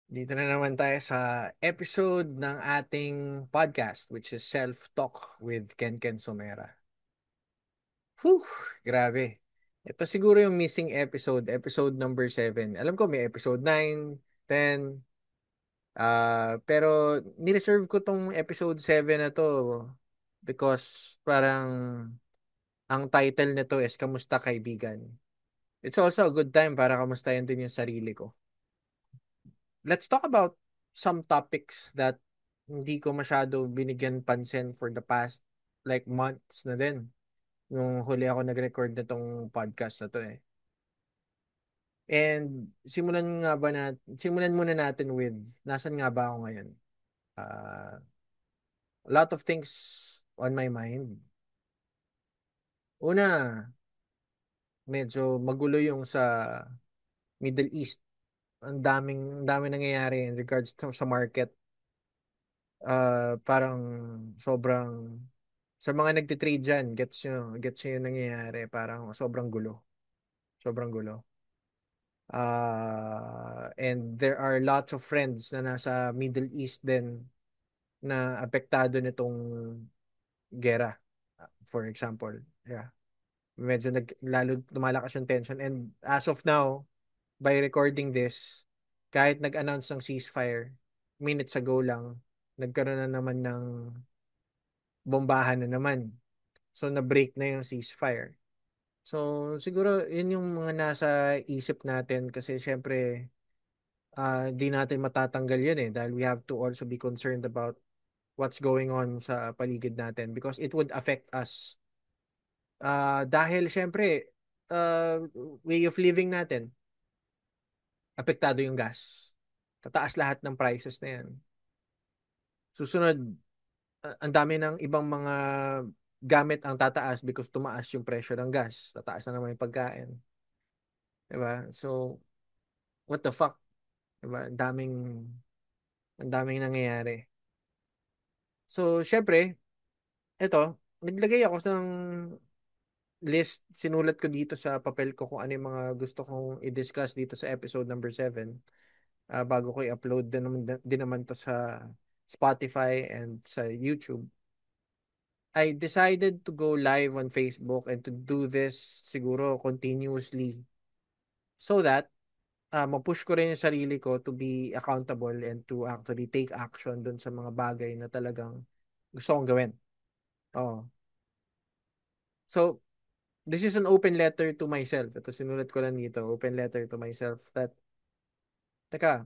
Dito na naman tayo sa episode ng ating podcast which is Self-Talk with Ken Ken Somera. Whew, grabe. Ito siguro yung missing episode number 7. Alam ko may episode 9, 10, pero nireserve ko tong episode 7 na to because parang ang title nito is Kamusta Kaibigan. It's also a good time para kamustahin din yung sarili ko. Let's talk about some topics that hindi ko masyado binigyan pansin for the past like months na din. Nung huli ako nag-record na tong podcast na to eh. And simulan muna natin with nasan nga ba ako ngayon? A lot of things on my mind. Una, medyo magulo yung sa Middle East. Ang daming nangyayari in regards to, sa market. Parang sobrang sa mga nagtitrade dyan, gets nyo yung nangyayari. Parang sobrang gulo. Sobrang gulo. And there are lots of friends na nasa Middle East din na apektado nitong gera. For example, yeah. Medyo lalo lumalakas yung tension. And as of now, by recording this, kahit nag-announce ng ceasefire, minutes ago lang, nagkaroon na naman ng bombahan na naman. So, na-break na yung ceasefire. So, siguro, yun yung mga nasa isip natin kasi syempre, di natin matatanggal yun eh dahil we have to also be concerned about what's going on sa paligid natin because it would affect us. Dahil syempre, uh, way of living natin, apektado yung gas. Tataas lahat ng prices na yan. Susunod, ang dami ng ibang mga gamit ang tataas because tumaas yung presyo ng gas. Tataas na naman yung pagkain. Diba? So, what the fuck? Diba? Ang daming nangyayari. So, syempre, ito, naglagay ako ng list, sinulat ko dito sa papel ko kung ano yung mga gusto kong i-discuss dito sa episode number 7 bago ko i-upload din naman to sa Spotify and sa YouTube. I decided to go live on Facebook and to do this siguro continuously so that mapush ko rin yung sarili ko to be accountable and to actually take action dun sa mga bagay na talagang gusto kong gawin. Oh. So, this is an open letter to myself. Ito sinulat ko lang dito, open letter to myself that, teka,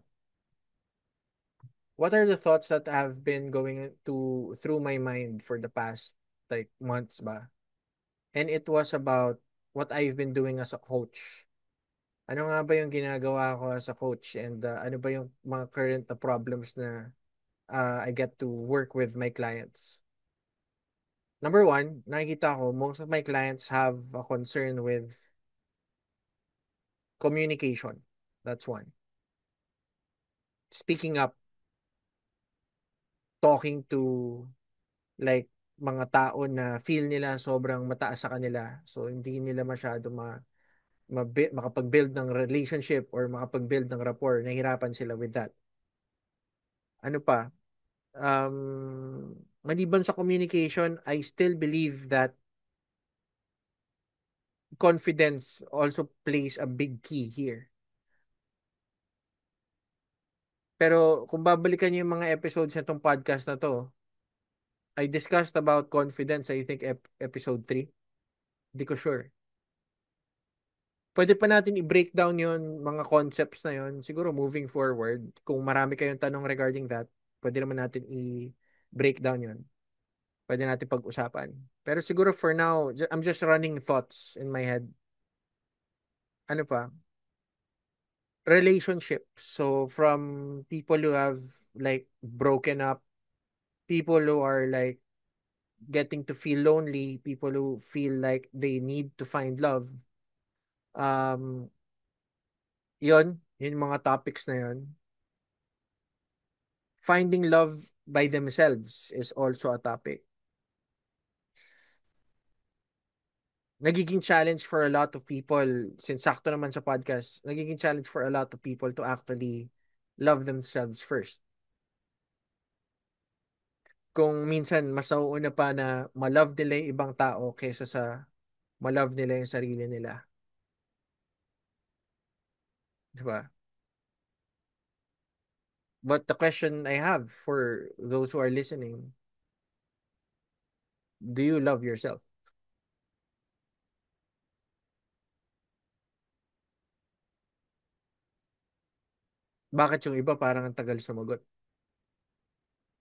what are the thoughts that have been going to through my mind for the past like months ba? And it was about what I've been doing as a coach. Ano nga ba yung ginagawa ko as a coach and ano ba yung mga current na problems na I get to work with my clients. Number one, nakikita ko most of my clients have a concern with communication. That's one. Speaking up, talking to like mga tao na feel nila sobrang mataas sa kanila. So hindi nila masyado makapag-build ng relationship or makapag-build ng rapport. Nahirapan sila with that. Ano pa? Maliban sa communication, I still believe that confidence also plays a big key here. Pero kung babalikan niyo yung mga episodes na tong podcast na to, I discussed about confidence, I think episode 3. Hindi ko sure. Pwede pa natin i-breakdown yon mga concepts na yon siguro moving forward. Kung marami kayong tanong regarding that, pwede naman natin i-breakdown yon. Pwede natin pag-usapan. Pero siguro for now, I'm just running thoughts in my head. Ano pa? Relationships. So from people who have like broken up, people who are like getting to feel lonely, people who feel like they need to find love. Um, yun mga topics na yun. Finding love by themselves is also a topic. Nagiging challenge for a lot of people, since sakto naman sa podcast, nagiging challenge for a lot of people to actually love themselves first. Kung minsan mas nauuna pa na ma-love nila yung ibang tao kaysa sa ma-love nila yung sarili nila. Di ba? But the question I have for those who are listening, do you love yourself? Bakit yung iba parang ang tagal sumagot?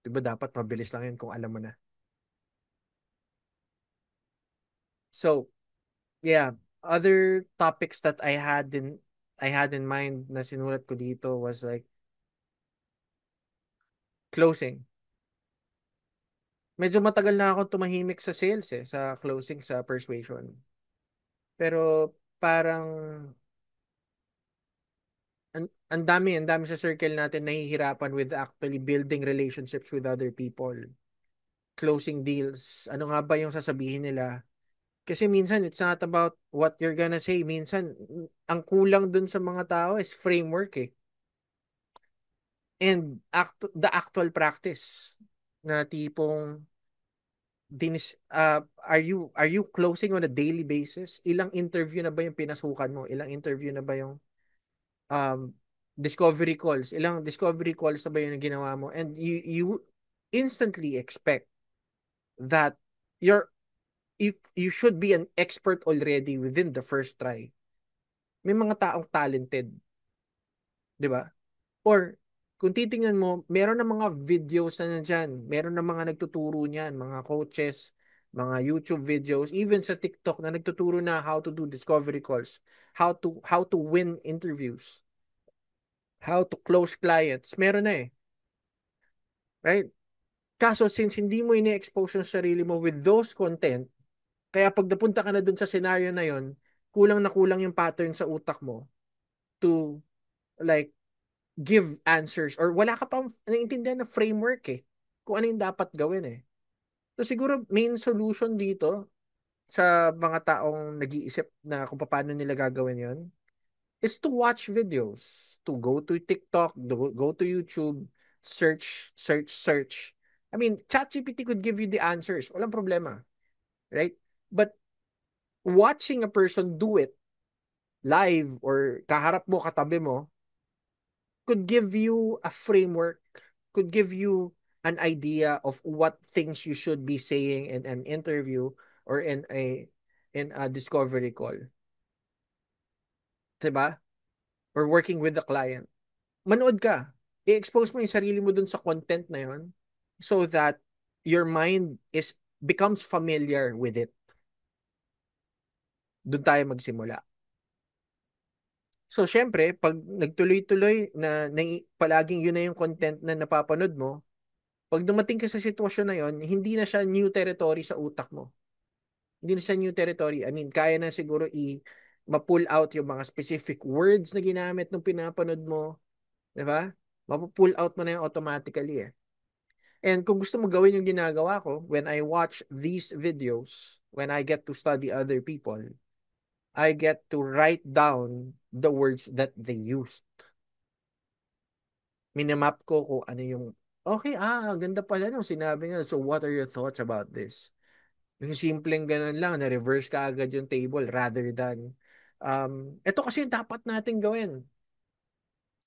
Di ba dapat mabilis lang yun kung alam mo na? So, yeah, other topics that I had in mind na sinulat ko dito was like closing. Medyo matagal na ako tumahimik sa sales sa closing, sa persuasion. Pero parang ang dami sa circle natin nahihirapan with actually building relationships with other people. Closing deals. Ano nga ba yung sasabihin nila? Kasi minsan it's not about what you're gonna say. Minsan ang kulang dun sa mga tao is framework And the actual practice na tipong are you closing on a daily basis? Ilang interview na ba yung pinasukan mo? Ilang interview na ba yung um discovery calls? Ilang discovery calls na ba yung ginawa mo? And you instantly expect that you're you should be an expert already within the first try. May mga taong talented, 'di ba? Or kung titingnan mo, meron na mga videos na nandyan. Meron na mga nagtuturo niyan, mga coaches, mga YouTube videos, even sa TikTok na nagtuturo na how to do discovery calls, how to win interviews, how to close clients. Meron na right? Kaso since hindi mo ini-expose yung sarili mo with those content, kaya pag napunta ka na dun sa scenario na yon, kulang yung pattern sa utak mo to like give answers or wala ka pang naiintindihan na framework kung ano yung dapat gawin So siguro main solution dito sa mga taong nag-iisip na kung paano nila gagawin yon is to watch videos, to go to TikTok, go to YouTube, search. I mean, ChatGPT could give you the answers. Walang problema, right? But watching a person do it live or kaharap mo, katabi mo, could give you a framework, could give you an idea of what things you should be saying in an interview or in a discovery call. 'Di ba? Or working with the client. Manood ka. I-expose mo yung sarili mo dun sa content na yon so that your mind is becomes familiar with it. Doon tayo magsimula. So, syempre, pag nagtuloy-tuloy na palaging yun na yung content na napapanood mo, pag dumating ka sa sitwasyon na yon, hindi na siya new territory sa utak mo. Hindi na siya new territory. I mean, kaya na siguro ma-pull out yung mga specific words na ginamit nung pinapanood mo. Di ba? Ma-pull out mo na yung automatically And kung gusto mo gawin yung ginagawa ko, when I watch these videos, when I get to study other people, I get to write down the words that they used. Minimap ko kung ano yung, okay, ganda pala nung sinabi niya. So what are your thoughts about this? Yung simpleng ganun lang, na-reverse ka agad yung table rather than, ito kasi yung dapat natin gawin.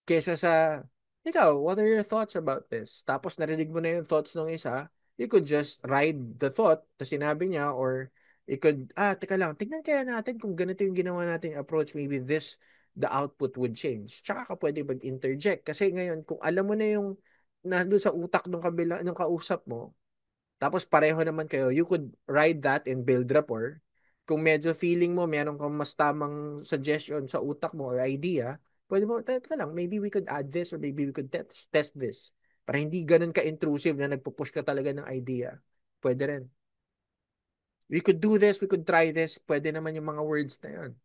Kesa sa, ikaw, what are your thoughts about this? Tapos narinig mo na yung thoughts ng isa, you could just ride the thought na sinabi niya or you could, teka lang, tignan kaya natin kung ganito yung ginawa nating approach, maybe this, the output would change. Tsaka ka pwede mag-interject. Kasi ngayon, kung alam mo na yung nandun sa utak ng kabila, ng kausap mo, tapos pareho naman kayo, you could ride that and build rapport. Kung medyo feeling mo meron kang mas tamang suggestion sa utak mo or idea, pwede mo, teka lang, maybe we could add this or maybe we could test this. Para hindi ganun ka-intrusive na nagpo-push ka talaga ng idea. Pwede rin. We could do this, we could try this. Pwede naman yung mga words na yun.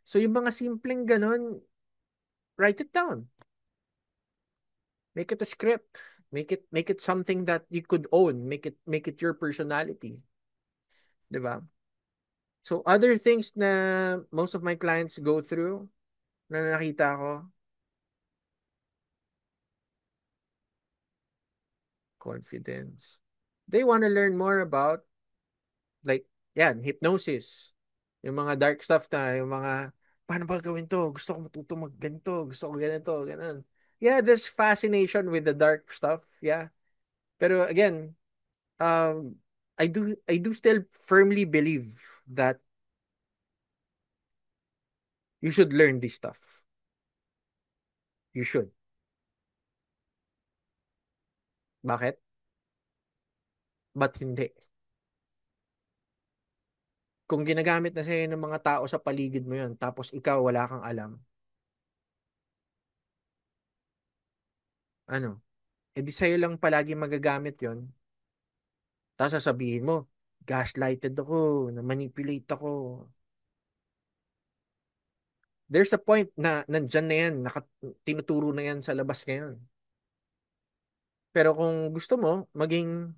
So yung mga simpleng ganun, write it down. Make it a script. Make it something that you could own. Make it your personality. 'Di ba? So other things na most of my clients go through na nakita ko, confidence. They want to learn more about, like, yan, hypnosis. Yung mga dark stuff na, yung mga, paano ba gawin to? Gusto ko matuto mag ganito. Gusto ko ganito, ganun. Yeah, there's fascination with the dark stuff. Yeah. Pero again, um, I do still firmly believe that you should learn this stuff. You should. Bakit? Ba't hindi? Kung ginagamit na sa'yo ng mga tao sa paligid mo yun, tapos ikaw wala kang alam, ano? Eh di sa'yo lang palagi magagamit yon. Tapos sasabihin mo, gaslighted ako, na-manipulate ako. There's a point na nandyan na yan, tinuturo na yan sa labas ngayon. Pero kung gusto mo maging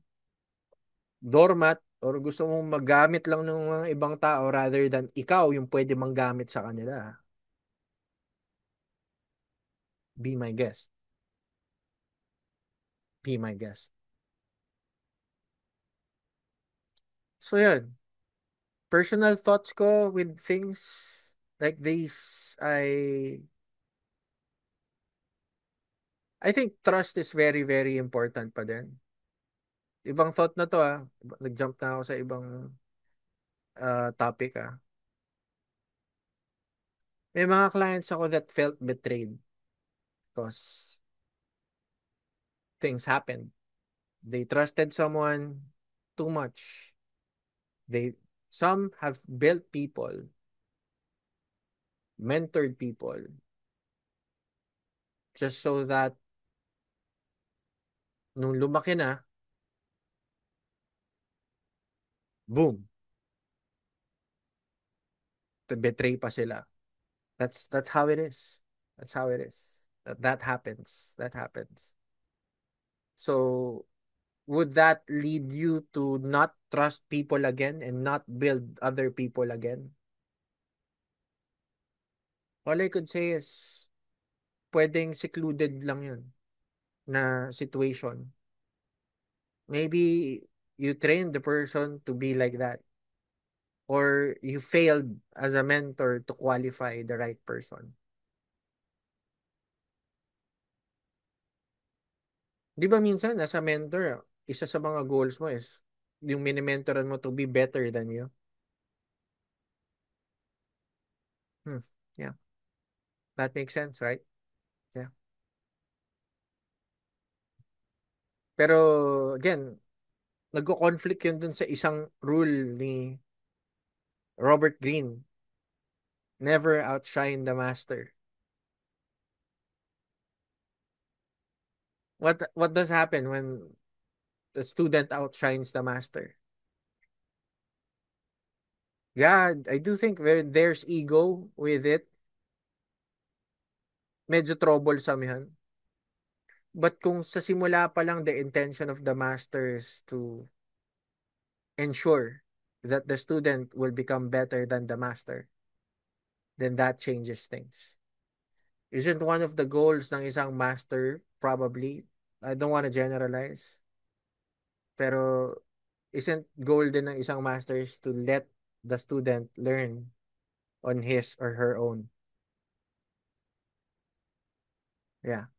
doormat or gusto mong maggamit lang ng mga ibang tao rather than ikaw yung pwede manggamit sa kanila, be my guest. Be my guest. So yun, personal thoughts ko with things like this, I think trust is very, very important pa din. Ibang thought na to ah. Nag-jump na ako sa ibang topic ah. May mga clients ako that felt betrayed because things happened. They trusted someone too much. They some have built people, mentored people just so that nung lumaki na, boom, betray pa sila. That's how it is. That's how it is. That happens. That happens. So would that lead you to not trust people again and not build other people again? All I could say is pwedeng secluded lang yun na situation. Maybe you trained the person to be like that or you failed as a mentor to qualify the right person. Di ba minsan as a mentor, isa sa mga goals mo is yung mini-mentoran mo to be better than you? Hmm. Yeah. That makes sense, right? Yeah. Pero again, nagko-conflict yun dun sa isang rule ni Robert Greene. Never outshine the master. What does happen when the student outshines the master? Yeah, I do think where there's ego with it, medyo troublesome yan. But kung sa simula pa lang the intention of the master is to ensure that the student will become better than the master, then that changes things. Isn't one of the goals ng isang master, probably, I don't want to generalize, pero isn't goal din ng isang master is to let the student learn on his or her own. Yeah.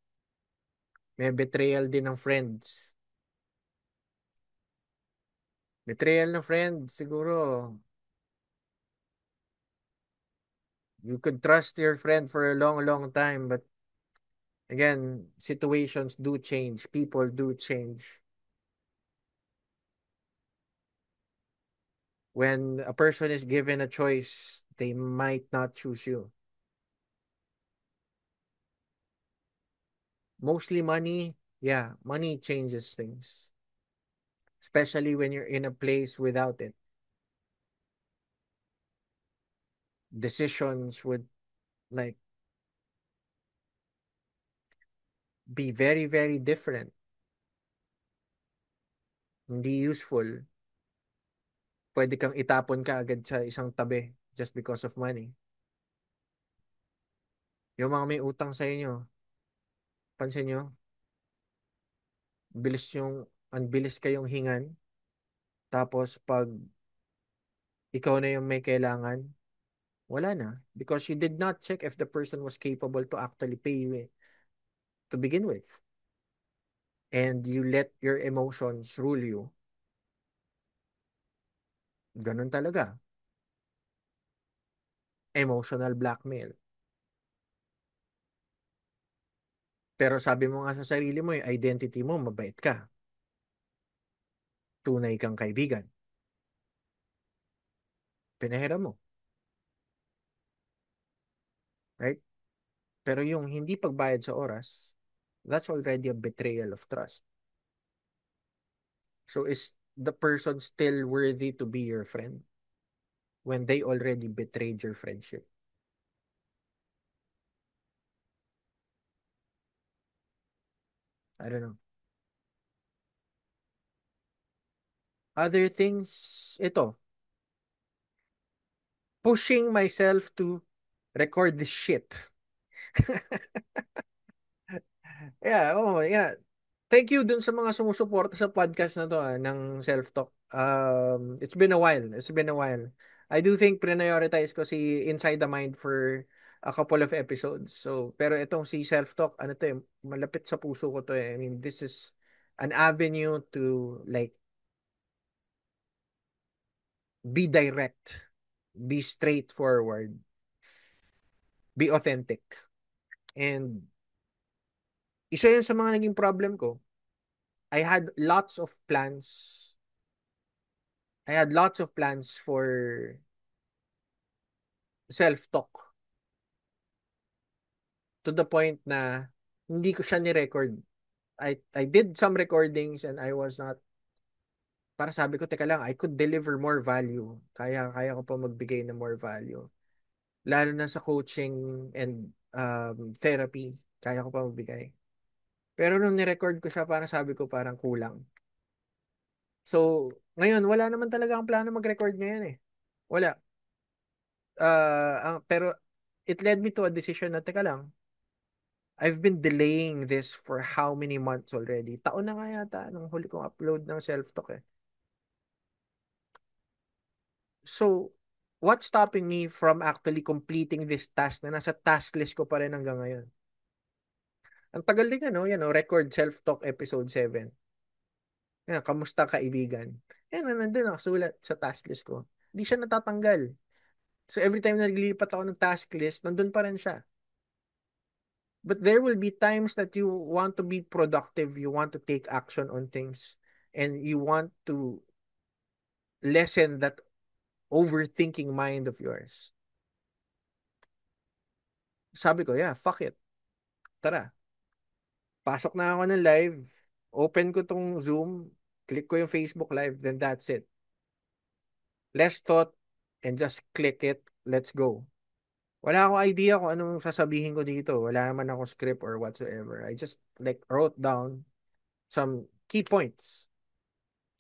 May betrayal din ng friends. Betrayal ng friends, siguro, you could trust your friend for a long, long time, but again, situations do change, people do change. When a person is given a choice, they might not choose you. Mostly money, yeah, money changes things, especially when you're in a place without it. Decisions would like be very, very different. Hindi useful. Pwede kang itapon ka agad sa isang tabi just because of money. Yung mga may utang sa inyo, pansin nyo, bilis yung ang bilis kayong hingan, tapos pag ikaw na yung may kailangan, wala na. Because you did not check if the person was capable to actually pay you to begin with. And you let your emotions rule you. Ganun talaga. Emotional blackmail. Pero sabi mo nga sa sarili mo, yung identity mo, mabait ka. Tunay kang kaibigan. Pinahiram mo. Right? Pero yung hindi pagbayad sa oras, that's already a betrayal of trust. So is the person still worthy to be your friend when they already betrayed your friendship? I don't know. Other things, ito, pushing myself to record this shit. Yeah, oh, yeah. Thank you dun sa mga sumusuporta sa podcast na to ng self-talk. It's been a while. It's been a while. I do think prioritize ko si Inside the Mind for a couple of episodes. So, pero itong si self-talk, ano to eh, malapit sa puso ko to eh. I mean, this is an avenue to like be direct, be straightforward, be authentic. And isa yun sa mga naging problem ko. I had lots of plans. I had lots of plans for self-talk to the point na hindi ko siya ni-record. I did some recordings and I was not, para sabi ko, teka lang, I could deliver more value. Kaya ko pa magbigay ng more value. Lalo na sa coaching and therapy, kaya ko pa magbigay. Pero nung ni-record ko siya, parang sabi ko parang kulang. So, ngayon, wala naman talaga ang plano mag-record ngayon eh. Wala. Pero it led me to a decision na, teka lang, I've been delaying this for how many months already? Taon na nga yata nung huli kong upload ng self-talk eh. So, what's stopping me from actually completing this task na nasa task list ko pa rin hanggang ngayon? Ang tagal din yan, no? Record self-talk episode 7. Yan, kamusta kaibigan? Yan, nandun nakasulat sa task list ko. Hindi siya natatanggal. So, every time na naglilipat ako ng task list, nandun pa rin siya. But there will be times that you want to be productive, you want to take action on things, and you want to lessen that overthinking mind of yours. Sabi ko, yeah, fuck it. Tara, pasok na ako ng live, open ko tong Zoom, click ko yung Facebook Live, then that's it. Less thought, and just click it, let's go. Wala akong idea kung anong sasabihin ko dito. Wala naman ako script or whatsoever. I just like wrote down some key points.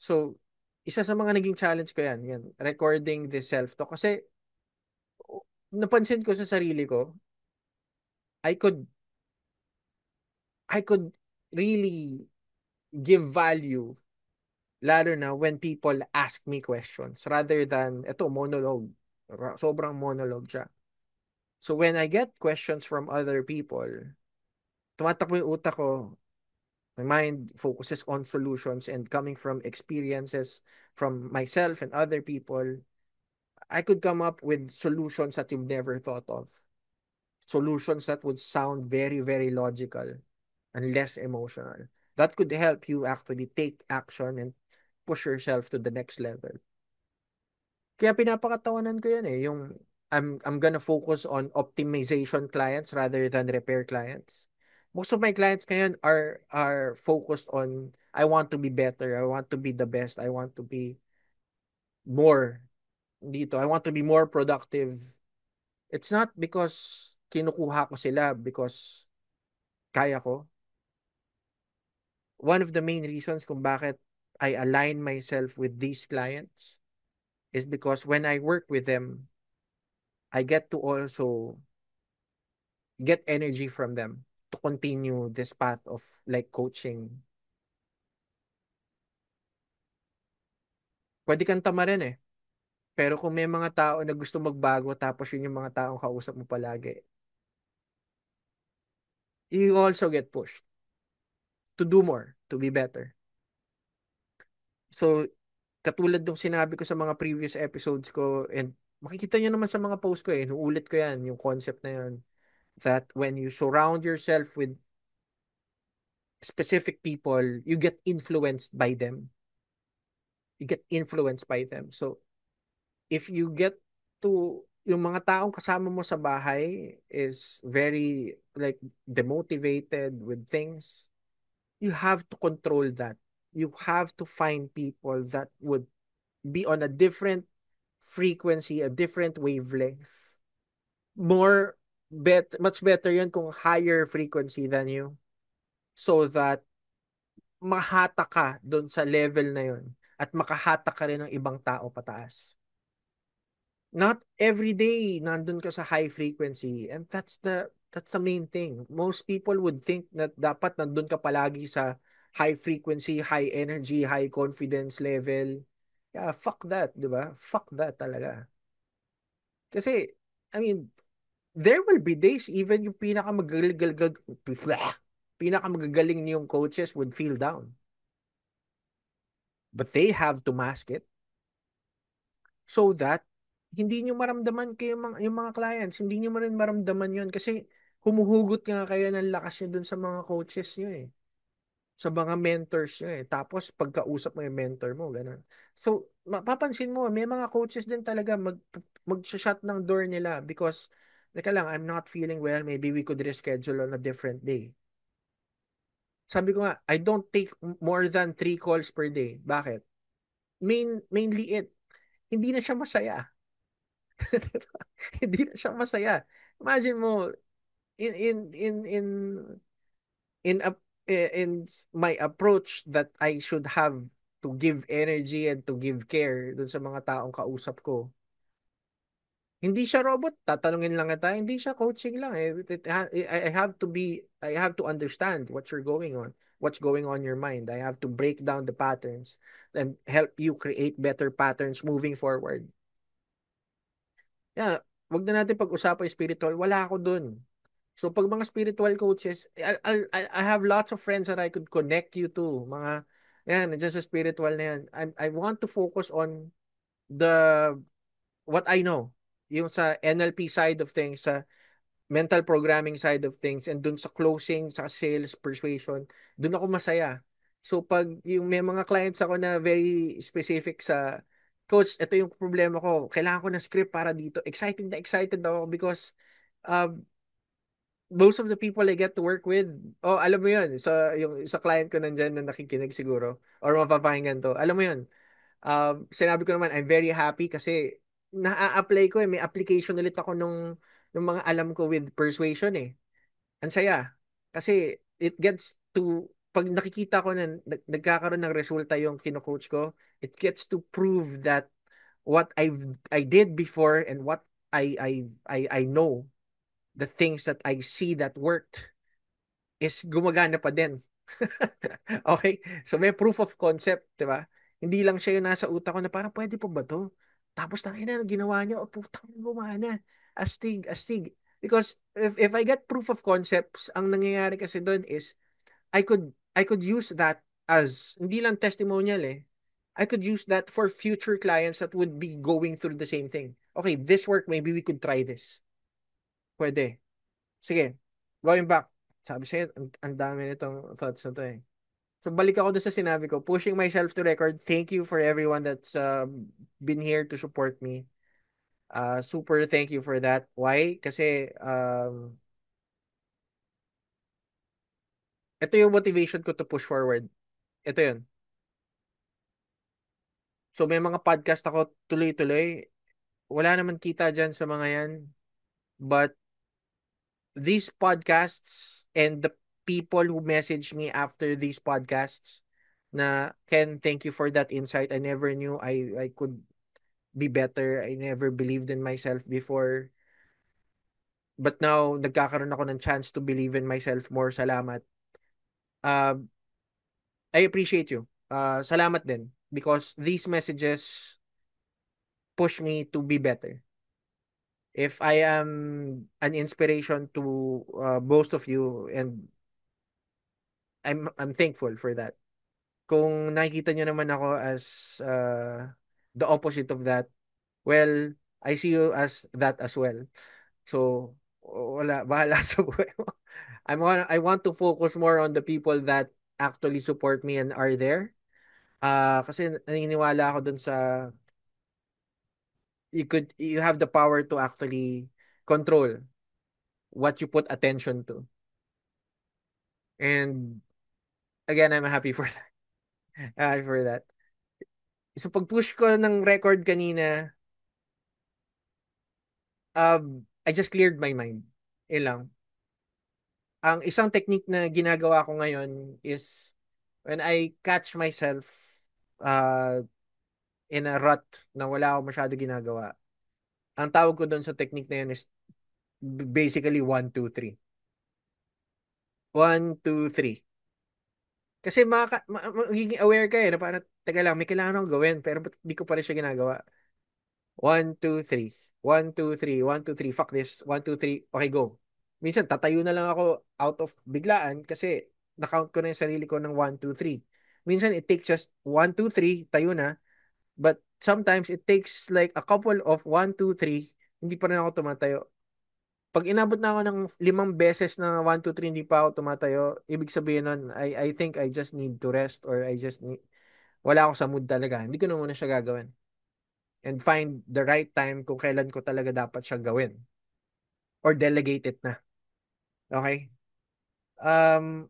So, isa sa mga naging challenge ko yan, recording the self-talk. Kasi, napansin ko sa sarili ko, I could, I could really give value, lalo na when people ask me questions, rather than, ito, monologue. Sobrang monologue siya. So, when I get questions from other people, tumatakbo yung utak ko, my mind focuses on solutions and coming from experiences from myself and other people, I could come up with solutions that you've never thought of. Solutions that would sound very, very logical and less emotional. That could help you actually take action and push yourself to the next level. Kaya pinapakatawanan ko yan eh, yung I'm gonna focus on optimization clients rather than repair clients. Most of my clients ngayon are focused on I want to be better, I want to be the best, I want to be more dito, I want to be more productive. It's not because kinukuha ko sila because kaya ko. One of the main reasons kung bakit I align myself with these clients is because when I work with them, I get to also get energy from them to continue this path of like coaching. Pwede kang tamarin eh. Pero kung may mga tao na gusto magbago tapos yun yung mga taong kausap mo palagi, you also get pushed to do more, to be better. So, katulad ng sinabi ko sa mga previous episodes ko, and makikita nyo naman sa mga post ko eh, nuulit ko yan, yung concept na yan, that when you surround yourself with specific people, you get influenced by them. You get influenced by them. So, if you get to, yung mga taong kasama mo sa bahay is very, like, demotivated with things, you have to control that. You have to find people that would be on a different frequency, a different wavelength. More, much better yun kung higher frequency than you. So that mahata ka doon sa level na yun at makahata ka rin ng ibang tao pataas. Not every day nandun ka sa high frequency, and that's the main thing. Most people would think that dapat nandun ka palagi sa high frequency, high energy, high confidence level. Yeah, fuck that, 'di ba? Fuck that talaga. Kasi I mean, there will be days even yung pinakamagagaling niyong coaches would feel down. But they have to mask it so that hindi nyo maramdaman kayo yung mga clients, hindi nyo rin maramdaman yun kasi humuhugot nga kayo ng lakas nyo dun sa mga coaches nyo eh. Sa mga mentors nyo eh. Tapos pagkausap mo yung mentor mo, ganun. So, mapapansin mo, may mga coaches din talaga mag-shut ng door nila because, teka lang, I'm not feeling well, maybe we could reschedule on a different day. Sabi ko nga, I don't take more than 3 calls per day. Bakit? Mainly hindi na siya masaya. Hindi na siya masaya. Imagine mo, in in in in in a, in my approach that I should have to give energy and to give care dun sa mga taong kausap ko. Hindi siya robot, tatanungin lang kita, hindi siya coaching lang eh. I have to understand what you're going on, what's going on in your mind. I have to break down the patterns and help you create better patterns moving forward. Yeah, wag na natin pag-usapan yung spiritual. Wala ako dun. So pag mga spiritual coaches, I have lots of friends that I could connect you to. Mga, yan, nandiyan sa spiritual na yan. I want to focus on the, what I know. Yung sa NLP side of things, sa mental programming side of things, and dun sa closing, sa sales, persuasion, dun ako masaya. So pag yung may mga clients ako na very specific sa, coach, ito yung problema ko, kailangan ko ng script para dito. Excited na excited ako because uh, most of the people I get to work with, oh, alam mo yun, yung sa client ko nandyan na nakikinig siguro, or mapapakinggan to, alam mo yun, sinabi ko naman, I'm very happy kasi na-apply ko eh, may application ulit ako nung mga alam ko with persuasion eh. Ang saya. Kasi it gets to, pag nakikita ko na nagkakaroon ng resulta yung kino-coach ko, it gets to prove that what I did before and what I know, the things that I see that worked is gumagana pa din. Okay? So may proof of concept, 'di ba? Hindi lang siya yung nasa utak ko na parang pwede pa ba 'to? Tapos tangina ginawa niya, oh putang gumana. Astig, astig. Because if I get proof of concepts, ang nangyayari kasi doon is I could use that as hindi lang testimonial eh. I could use that for future clients that would be going through the same thing. Okay, this work, maybe we could try this. Pwede. Sige, going back. Sabi sa'yo, ang dami nitong thoughts na to eh. So balik ako doon sa sinabi ko, pushing myself to record. Thank you for everyone that's been here to support me. Super thank you for that. Why? Kasi ito yung motivation ko to push forward. Ito yun. So may mga podcast ako tuloy-tuloy. Wala naman kita dyan sa mga yan. But these podcasts and the people who message me after these podcasts na, Ken, thank you for that insight. I never knew I could be better. I never believed in myself before. But now, nagkakaroon ako ng chance to believe in myself more. Salamat. Uh, I appreciate you. Salamat din. because these messages push me to be better. If I am an inspiration to most of you, and I'm thankful for that. Kung nakikita nyo naman ako as the opposite of that, well, I see you as that as well. So, wala, bahala sa buhay mo. I want to focus more on the people that actually support me and are there. Kasi naniniwala ako dun sa you have the power to actually control what you put attention to. And again, I'm happy for that. Happy for that. So pag-push ko ng record kanina, I just cleared my mind. Ilang. Ang isang technique na ginagawa ko ngayon is when I catch myself uh, in a rut na wala akong masyado ginagawa. Ang tawag ko doon sa technique na yun is basically 1, 2, 3. 1, 2, 3. Kasi magiging aware ka na parang, teka lang, may kailangan akong gawin, pero ba't di ko pa rin siya ginagawa? 1, 2, 3. 1, 2, 3. 1, 2, 3. Fuck this. 1, 2, 3. Okay, go. Minsan, tatayo na lang ako out of biglaan kasi na-count ko na yung sarili ko ng 1, 2, 3. Minsan, it takes just 1, 2, 3, tayo na. But sometimes, it takes like a couple of 1, 2, 3, hindi pa rin ako tumatayo. Pag inabot na ako ng 5 beses na 1, 2, 3, hindi pa ako tumatayo, ibig sabihin nun, I think I just need to rest, or I just need, wala ako sa mood talaga. Hindi ko na muna siya gagawin. And find the right time kung kailan ko talaga dapat siya gawin. Or delegate it na. Okay? Um,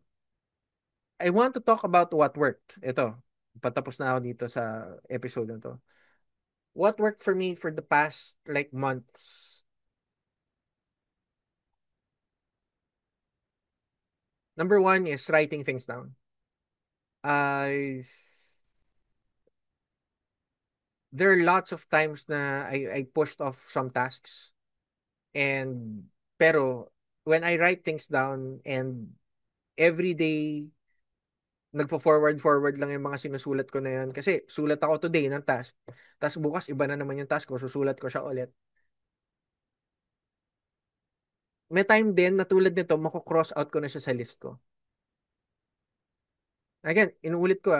I want to talk about what worked. Ito, patapos na ako dito sa episode na to. What worked for me for the past like months? Number one is writing things down. I there are lots of times na I pushed off some tasks, and pero when I write things down and every day nagfo-forward lang yung mga sinusulat ko na yan. Kasi sulat ako today ng task. Tapos bukas iba na naman yung task ko. Susulat ko siya ulit. May time din na tulad nito, mako-cross out ko na siya sa list ko. Again, inuulit ko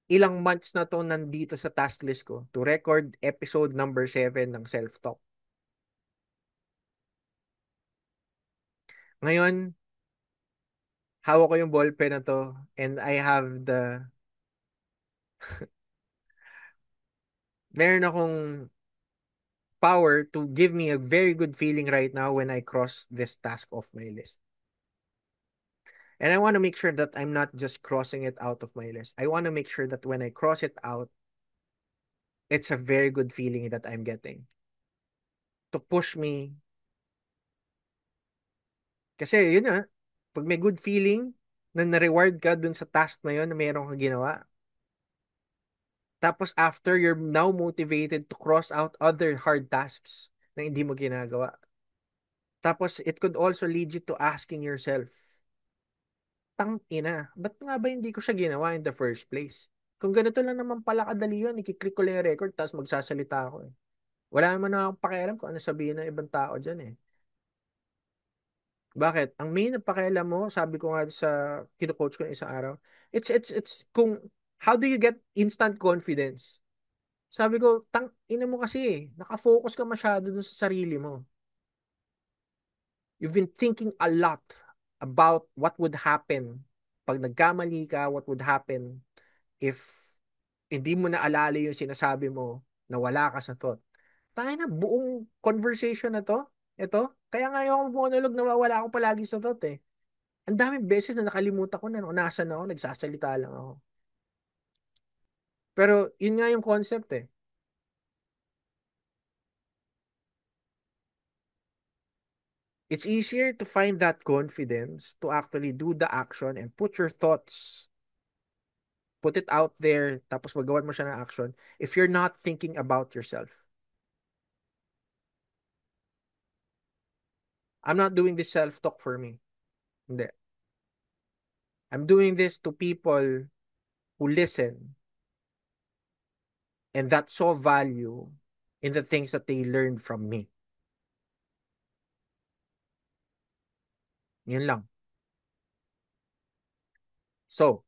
ilang months na to nandito sa task list ko to record episode number 7 ng Self-Talk. Ngayon, hawak ko yung ballpen na to, and I have meron akong power to give me a very good feeling right now when I cross this task off my list. And I want to make sure that I'm not just crossing it out of my list. I want to make sure that when I cross it out, it's a very good feeling that I'm getting to push me. Kasi yun na, pag may good feeling na na-reward ka dun sa task na yun na mayroon kang ginawa, tapos after, you're now motivated to cross out other hard tasks na hindi mo ginagawa. Tapos it could also lead you to asking yourself, tang ina, ba't nga ba hindi ko siya ginawa in the first place? Kung ganito lang naman pala kadali yun, ikiklik ko lang yung record tapos magsasalita ako eh. Wala naman na akong pakialam kung ano sabihin ng ibang tao dyan eh. Bakit? Ang main na pakialam mo, sabi ko nga sa kino-coach ko ng isang araw, it's kung how do you get instant confidence? Sabi ko, tang ina mo kasi eh. Nakafocus ka masyado dun sa sarili mo. You've been thinking a lot about what would happen pag nagkamali ka, what would happen if hindi mo naalala yung sinasabi mo na wala ka sa thought. Tayo na, buong conversation na to, ito, kaya nga yung monologue na wala ako palagi sa thought eh. Ang daming beses na nakalimutan ko na, nasan ako, nagsasalita lang ako. Pero yun nga yung concept eh. It's easier to find that confidence to actually do the action and put your thoughts, put it out there, tapos magawan mo siya ng action if you're not thinking about yourself. I'm not doing this self-talk for me. Hindi. I'm doing this to people who listen and that saw value in the things that they learned from me. Yun lang. So,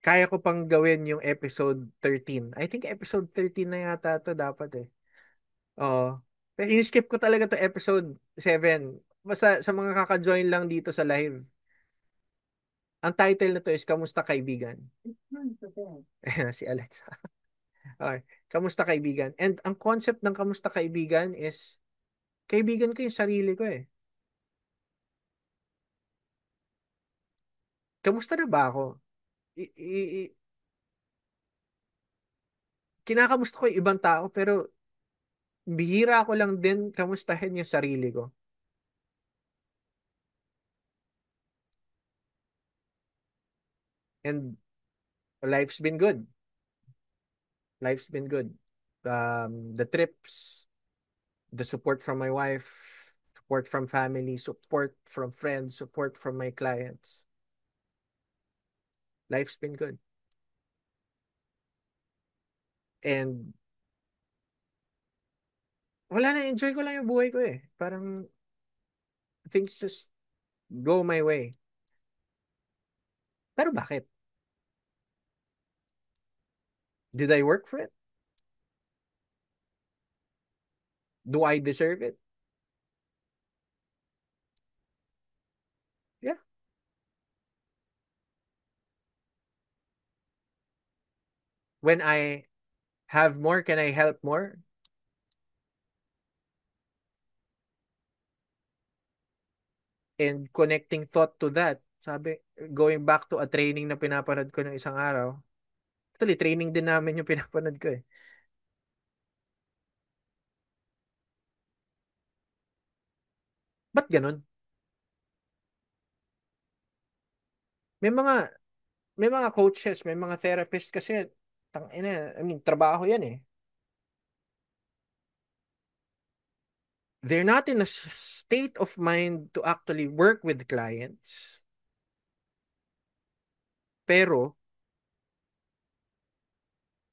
kaya ko pang gawin yung episode 13. I think episode 13 na yata to dapat eh. Oo. Pero in-skip ko talaga to episode 7. Basta sa mga kaka-join lang dito sa live. Ang title na to is Kamusta Kaibigan? Ayan, si Alexa. Okay. Kamusta Kaibigan? And ang concept ng Kamusta Kaibigan is kaibigan ko yung sarili ko eh. Kamusta na ba ako? I- i- i- Kinakamusta ko yung ibang tao pero bihira ko lang din kamustahin yung sarili ko. And life's been good. Life's been good. The trips, the support from my wife, support from family, support from friends, support from my clients. Life's been good. And wala na, enjoy ko lang yung buhay ko eh. Parang things just go my way. Pero bakit? Did I work for it? Do I deserve it? Yeah. When I have more, can I help more? And connecting thought to that, sabi, going back to a training na pinapanood ko ng isang araw, actually, training din namin yung pinapanood ko eh. Ba't ganun? May mga, may mga coaches, may mga therapists kasi, I mean, trabaho yan eh. They're not in a state of mind to actually work with clients, pero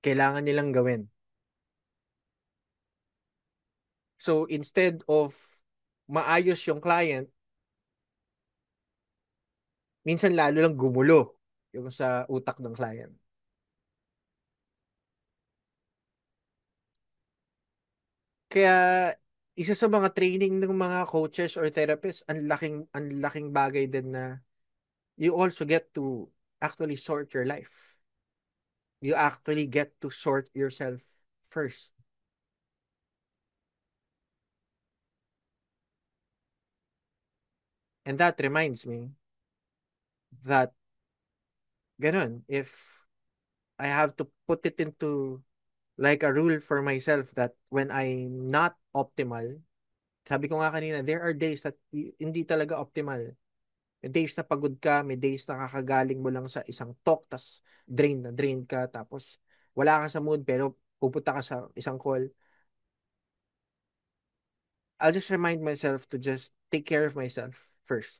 kailangan nilang gawin. So, instead of maayos yung client, minsan lalo lang gumulo yung sa utak ng client. Kaya isa sa mga training ng mga coaches or therapists, ang laking bagay din na you also get to actually sort your life. You actually get to sort yourself first. And that reminds me that ganun, if I have to put it into like a rule for myself that when I'm not optimal, sabi ko nga kanina, there are days that hindi talaga optimal. May days na pagod ka, may days na kakagaling mo lang sa isang talk, tas drain na drain ka, tapos wala ka sa mood, pero pupunta ka sa isang call. I'll just remind myself to just take care of myself first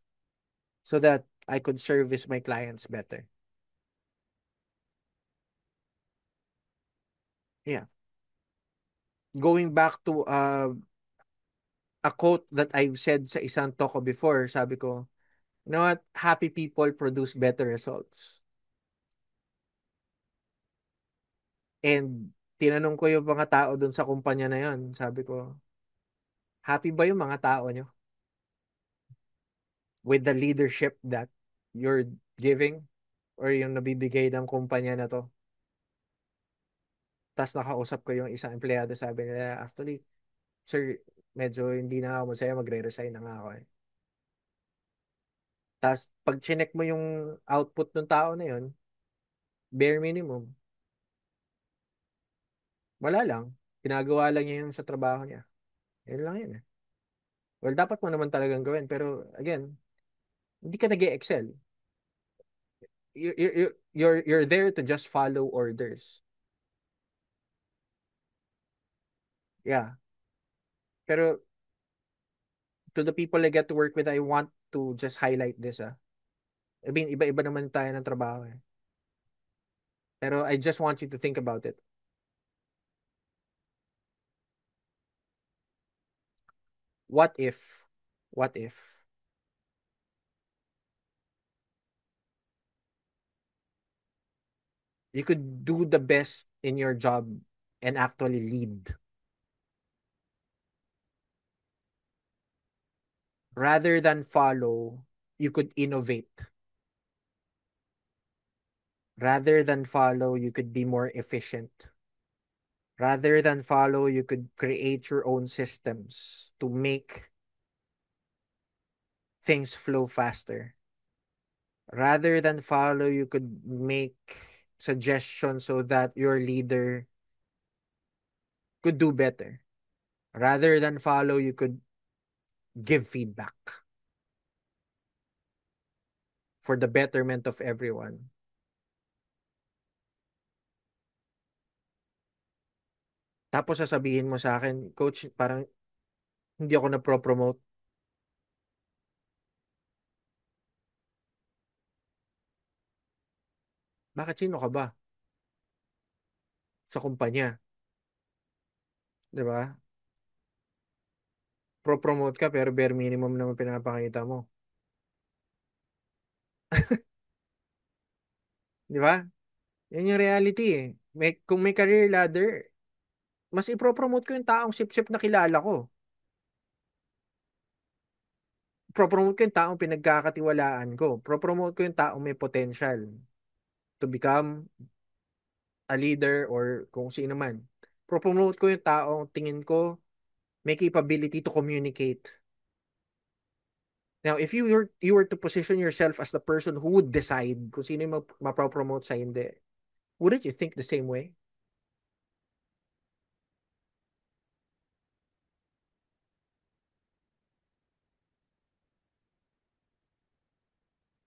so that I could service my clients better. Yeah. Going back to a quote that I've said sa isang talk ko before, sabi ko, you know what? Happy people produce better results. And tinanong ko yung mga tao dun sa kumpanya na yon, sabi ko, happy ba yung mga tao nyo with the leadership that you're giving or yung nabibigay ng kumpanya na to? Tapos nakausap ko yung isang empleyado, sabi nila, actually, sir, medyo hindi na ako masaya, magre-resign na nga ako eh. Tapos pag chinek mo yung output ng tao na yun, bare minimum, wala lang. Ginagawa lang niya yung sa trabaho niya. Yun lang yun eh. Well, dapat mo naman talagang gawin. Pero again, hindi ka nag excel. You're there to just follow orders. Yeah. Pero to the people I get to work with, I want to just highlight this. I mean, iba-iba naman tayo ng trabaho eh. Pero I just want you to think about it. What if, what if you could do the best in your job and actually lead rather than follow, you could innovate. Rather than follow, you could be more efficient. Rather than follow, you could create your own systems to make things flow faster. Rather than follow, you could make suggestions so that your leader could do better. Rather than follow, you could give feedback for the betterment of everyone. Tapos sasabihin mo sa akin, Coach, parang hindi ako na-promote. Bakit sino ka ba sa kumpanya? 'Di ba? Pro-promote ka pero bare minimum naman pinapakita mo. 'Di ba? Yan yung reality eh. Kung may career ladder, mas ipro-promote ko yung taong sip-sip na kilala ko. Pro-promote ko yung taong pinagkakatiwalaan ko. Pro-promote ko yung taong may potential to become a leader or kung sino man. Pro-promote ko yung taong tingin ko may capability to communicate. Now, if you were to position yourself as the person who would decide kung sino yung mapropromote sa hindi, wouldn't you think the same way?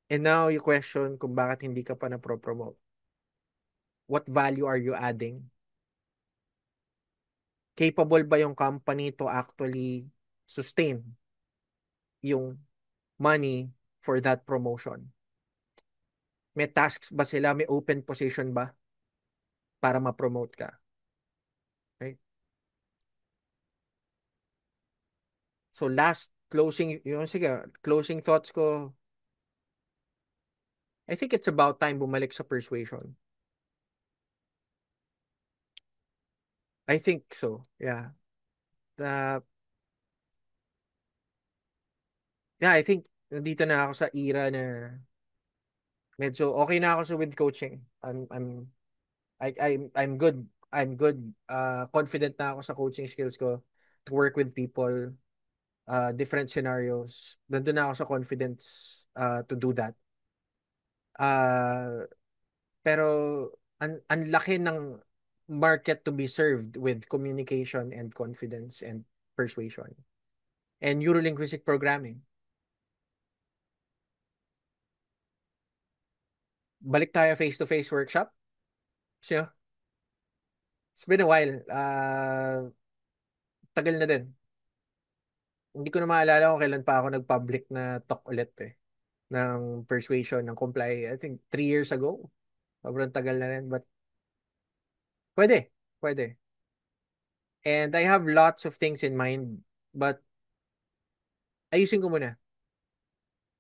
And now you question kung bakit hindi ka pa na-promote. What value are you adding? Capable ba yung company to actually sustain yung money for that promotion? May tasks ba sila? May open position ba para ma-promote ka? Right? So last closing, sige, closing thoughts ko, I think it's about time bumalik sa persuasion. I think so. Yeah. Uh, yeah, I think nandito na ako sa era na medyo okay na ako sa with coaching. I'm good. I'm good. Confident na ako sa coaching skills ko to work with people, different scenarios. Nandun na ako sa confidence to do that. Uh, pero ang laki ng market to be served with communication and confidence and persuasion and neurolinguistic programming. Balik tayo face-to-face workshop. So, it's been a while. Tagal na din. Hindi ko na maalala kung kailan pa ako nag-public na talk ulit eh. Ng persuasion, ng comply. I think 3 years ago. Sobrang tagal na rin. But pwede. Pwede. And I have lots of things in mind. But ayusin ko muna.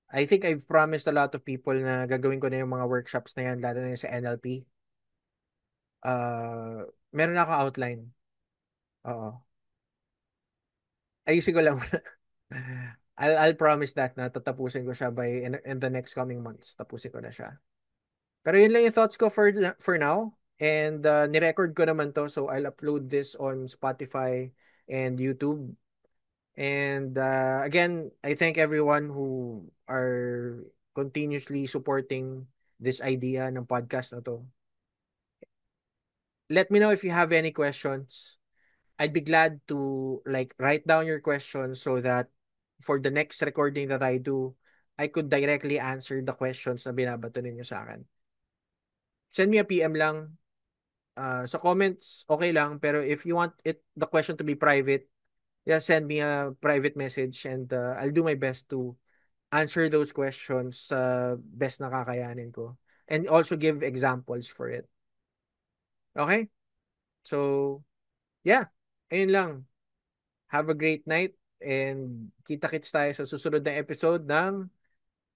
I think I've promised a lot of people na gagawin ko na yung mga workshops na yan, lalo na yung sa NLP. Meron na ako outline. Oo. Ayusin ko lang muna. I'll promise that na tatapusin ko siya by in the next coming months. Tapusin ko na siya. Pero yun lang yung thoughts ko for now. And ni-record ko naman to, so I'll upload this on Spotify and YouTube. And again, I thank everyone who are continuously supporting this idea ng podcast na to. Let me know if you have any questions. I'd be glad to like write down your questions so that for the next recording that I do, I could directly answer the questions na binabato ninyo sa akin. Send me a PM lang. Sa comments, okay lang. Pero if you want the question to be private, yeah, send me a private message and I'll do my best to answer those questions sa best na kakayanin ko. And also give examples for it. Okay? So, yeah. Ayun lang. Have a great night and kita-kits tayo sa susunod na episode ng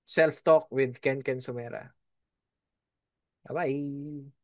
Self Talk with Ken Ken Sumera. Bye-bye!